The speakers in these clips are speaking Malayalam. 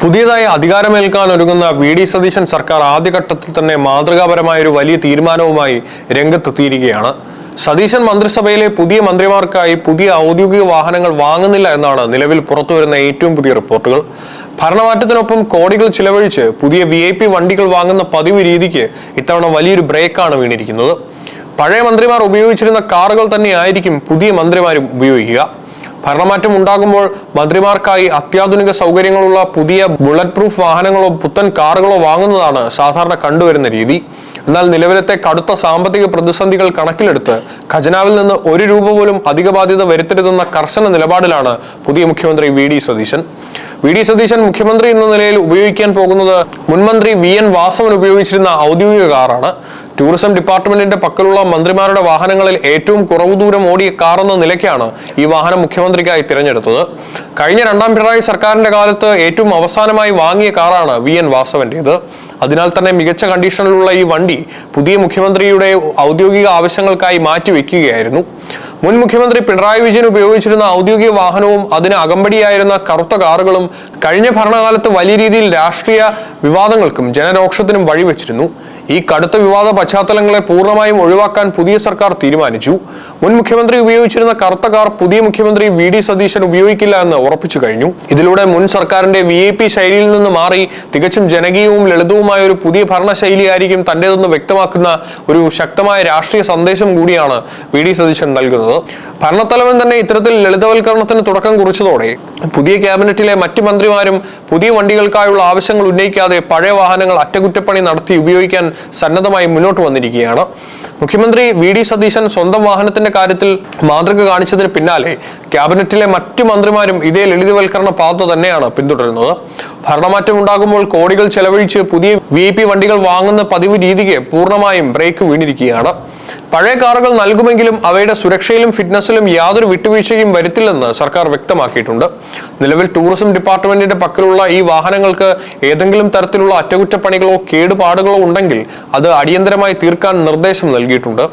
പുതിയതായി അധികാരമേൽക്കാൻ ഒരുങ്ങുന്ന വി.ഡി. സതീശൻ സർക്കാർ ആദ്യഘട്ടത്തിൽ തന്നെ മാതൃകാപരമായ ഒരു വലിയ തീരുമാനവുമായി രംഗത്തെത്തിയിരിക്കുകയാണ്. സതീശൻ മന്ത്രിസഭയിലെ പുതിയ മന്ത്രിമാർക്കായി പുതിയ ഔദ്യോഗിക വാഹനങ്ങൾ വാങ്ങുന്നില്ല എന്നാണ് നിലവിൽ പുറത്തുവരുന്ന ഏറ്റവും പുതിയ റിപ്പോർട്ടുകൾ. ഭരണമാറ്റത്തിനൊപ്പം കോടികൾ ചിലവഴിച്ച് പുതിയ VIP വണ്ടികൾ വാങ്ങുന്ന പതിവ് രീതിക്ക് ഇത്തവണ വലിയൊരു ബ്രേക്കാണ് വീണിരിക്കുന്നത്. പഴയ മന്ത്രിമാർ ഉപയോഗിച്ചിരുന്ന കാറുകൾ തന്നെയായിരിക്കും പുതിയ മന്ത്രിമാരും ഉപയോഗിക്കുക. ഭരണമാറ്റം ഉണ്ടാകുമ്പോൾ മന്ത്രിമാർക്കായി അത്യാധുനിക സൗകര്യങ്ങളുള്ള പുതിയ ബുള്ളറ്റ് പ്രൂഫ് വാഹനങ്ങളോ പുത്തൻ കാറുകളോ വാങ്ങുന്നതാണ് സാധാരണ കണ്ടുവരുന്ന രീതി. എന്നാൽ നിലവിലത്തെ കടുത്ത സാമ്പത്തിക പ്രതിസന്ധികൾ കണക്കിലെടുത്ത് ഖജനാവിൽ നിന്ന് ഒരു രൂപ പോലും അധിക ബാധ്യത വരുത്തരുതെന്ന കർശന നിലപാടിലാണ് പുതിയ മുഖ്യമന്ത്രി വി.ഡി. സതീശൻ. വി.ഡി. സതീശൻ മുഖ്യമന്ത്രി എന്ന നിലയിൽ ഉപയോഗിക്കാൻ പോകുന്നത് മുൻമന്ത്രി V.N. വാസവൻ ഉപയോഗിച്ചിരുന്ന ഔദ്യോഗിക കാറാണ്. ടൂറിസം ഡിപ്പാർട്ട്മെന്റിന്റെ പക്കലുള്ള മന്ത്രിമാരുടെ വാഹനങ്ങളിൽ ഏറ്റവും കുറവ് ദൂരം ഓടിയ കാർ എന്ന നിലയ്ക്കാണ് ഈ വാഹനം മുഖ്യമന്ത്രിക്കായി തിരഞ്ഞെടുത്തത്. കഴിഞ്ഞ രണ്ടാം പിണറായി സർക്കാരിന്റെ കാലത്ത് ഏറ്റവും അവസാനമായി വാങ്ങിയ കാറാണ് V.N. വാസവന്റേത്. അതിനാൽ തന്നെ മികച്ച കണ്ടീഷനിലുള്ള ഈ വണ്ടി പുതിയ മുഖ്യമന്ത്രിയുടെ ഔദ്യോഗിക ആവശ്യങ്ങൾക്കായി മാറ്റിവെക്കുകയായിരുന്നു. മുൻ മുഖ്യമന്ത്രി പിണറായി വിജയൻ ഉപയോഗിച്ചിരുന്ന ഔദ്യോഗിക വാഹനവും അതിന് അകമ്പടിയായിരുന്ന കറുത്ത കാറുകളും കഴിഞ്ഞ ഭരണകാലത്ത് വലിയ രീതിയിൽ രാഷ്ട്രീയ വിവാദങ്ങൾക്കും ജനരോക്ഷത്തിനും വഴിവെച്ചിരുന്നു. ഈ കടുത്ത വിവാദ പശ്ചാത്തലങ്ങളെ പൂർണ്ണമായും ഒഴിവാക്കാൻ പുതിയ സർക്കാർ തീരുമാനിച്ചു. മുൻ മുഖ്യമന്ത്രി ഉപയോഗിച്ചിരുന്ന കറുത്ത കാർ പുതിയ മുഖ്യമന്ത്രി വി.ഡി. സതീശൻ ഉപയോഗിക്കില്ല എന്ന് ഉറപ്പിച്ചു കഴിഞ്ഞു. ഇതിലൂടെ മുൻ സർക്കാരിന്റെ VIP ശൈലിയിൽ നിന്ന് മാറി തികച്ചും ജനകീയവും ലളിതവുമായ ഒരു പുതിയ ഭരണശൈലിയായിരിക്കും തന്റേതെന്ന് വ്യക്തമാക്കുന്ന ഒരു ശക്തമായ രാഷ്ട്രീയ സന്ദേശം കൂടിയാണ് വി.ഡി. സതീശൻ നൽകുന്നത്. ഭരണത്തലവൻ തന്നെ ഇത്തരത്തിൽ ലളിതവൽക്കരണത്തിന് തുടക്കം കുറിച്ചതോടെ പുതിയ ക്യാബിനറ്റിലെ മറ്റ് മന്ത്രിമാരും പുതിയ വണ്ടികൾക്കായുള്ള ആവശ്യങ്ങൾ ഉന്നയിക്കാതെ പഴയ വാഹനങ്ങൾ അറ്റകുറ്റപ്പണി നടത്തി ഉപയോഗിക്കാൻ സന്നദ്ധമായി മുന്നോട്ട് വന്നിരിക്കുകയാണ്. മുഖ്യമന്ത്രി വി.ഡി. സതീശൻ സ്വന്തം വാഹനത്തിന്റെ കാര്യത്തിൽ മാതൃക കാണിച്ചതിന് പിന്നാലെ ക്യാബിനറ്റിലെ മറ്റു മന്ത്രിമാരും ഇതേ ലളിതവൽക്കരണ പാത തന്നെയാണ് പിന്തുടരുന്നത്. ഭരണമാറ്റം ഉണ്ടാകുമ്പോൾ കോടികൾ ചെലവഴിച്ച് പുതിയ VIP വണ്ടികൾ വാങ്ങുന്ന പതിവ് രീതിക്ക് പൂർണ്ണമായും ബ്രേക്ക് വീണിരിക്കുകയാണ്. പഴയ കാറുകൾ നൽകുമെങ്കിലും അവയുടെ സുരക്ഷയിലും ഫിറ്റ്നസിലും യാതൊരു വിട്ടുവീഴ്ചയും വരുത്തില്ലെന്ന് സർക്കാർ വ്യക്തമാക്കിയിട്ടുണ്ട്. നിലവിൽ ടൂറിസം ഡിപ്പാർട്ട്മെന്റിന്റെ പക്കലുള്ള ഈ വാഹനങ്ങൾക്ക് ഏതെങ്കിലും തരത്തിലുള്ള അറ്റകുറ്റപ്പണികളോ കേടുപാടുകളോ ഉണ്ടെങ്കിൽ അത് അടിയന്തരമായി തീർക്കാൻ നിർദ്ദേശം നൽകിയിട്ടുണ്ട്.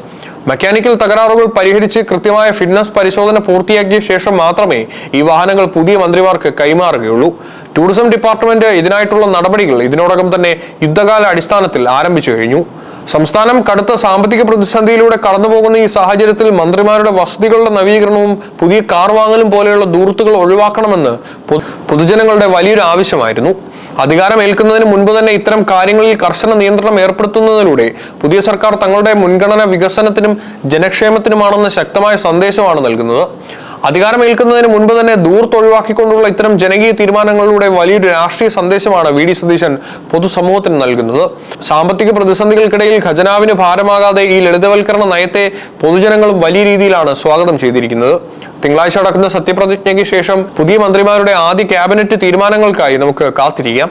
മെക്കാനിക്കൽ തകരാറുകൾ പരിഹരിച്ച് കൃത്യമായ ഫിറ്റ്നസ് പരിശോധന പൂർത്തിയാക്കിയ ശേഷം മാത്രമേ ഈ വാഹനങ്ങൾ പുതിയ മന്ത്രിമാർക്ക് കൈമാറുകയുള്ളൂ. ടൂറിസം ഡിപ്പാർട്ട്മെന്റ് ഇതിനായിട്ടുള്ള നടപടികൾ ഇതിനോടകം തന്നെ യുദ്ധകാല അടിസ്ഥാനത്തിൽ ആരംഭിച്ചു കഴിഞ്ഞു. സംസ്ഥാനം കടുത്ത സാമ്പത്തിക പ്രതിസന്ധിയിലൂടെ കടന്നുപോകുന്ന ഈ സാഹചര്യത്തിൽ മന്ത്രിമാരുടെ വസതികളുടെ നവീകരണവും പുതിയ കാർ വാങ്ങലും പോലെയുള്ള ദൂർത്തുകൾ ഒഴിവാക്കണമെന്ന് പൊതുജനങ്ങളുടെ വലിയൊരു ആവശ്യമായിരുന്നു. അധികാരമേൽക്കുന്നതിന് മുൻപ് തന്നെ ഇത്തരം കാര്യങ്ങളിൽ കർശന നിയന്ത്രണം ഏർപ്പെടുത്തുന്നതിലൂടെ പുതിയ സർക്കാർ തങ്ങളുടെ മുൻഗണന വികസനത്തിനും ജനക്ഷേമത്തിനുമാണെന്ന ശക്തമായ സന്ദേശമാണ് നൽകുന്നത്. അധികാരമേൽക്കുന്നതിന് മുൻപ് തന്നെ ദൂർത്ത് ഒഴിവാക്കിക്കൊണ്ടുള്ള ഇത്തരം ജനകീയ തീരുമാനങ്ങളിലൂടെ വലിയൊരു രാഷ്ട്രീയ സന്ദേശമാണ് വി.ഡി. സതീശൻ പൊതുസമൂഹത്തിന് നൽകുന്നത്. സാമ്പത്തിക പ്രതിസന്ധികൾക്കിടയിൽ ഖജനാവിന് ഭാരമാകാതെ ഈ ലളിതവൽക്കരണ നയത്തെ പൊതുജനങ്ങളും വലിയ രീതിയിലാണ് സ്വാഗതം ചെയ്തിരിക്കുന്നത്. തിങ്കളാഴ്ച നടക്കുന്ന സത്യപ്രതിജ്ഞയ്ക്ക് ശേഷം പുതിയ മന്ത്രിമാരുടെ ആദ്യ ക്യാബിനറ്റ് തീരുമാനങ്ങൾക്കായി നമുക്ക് കാത്തിരിക്കാം.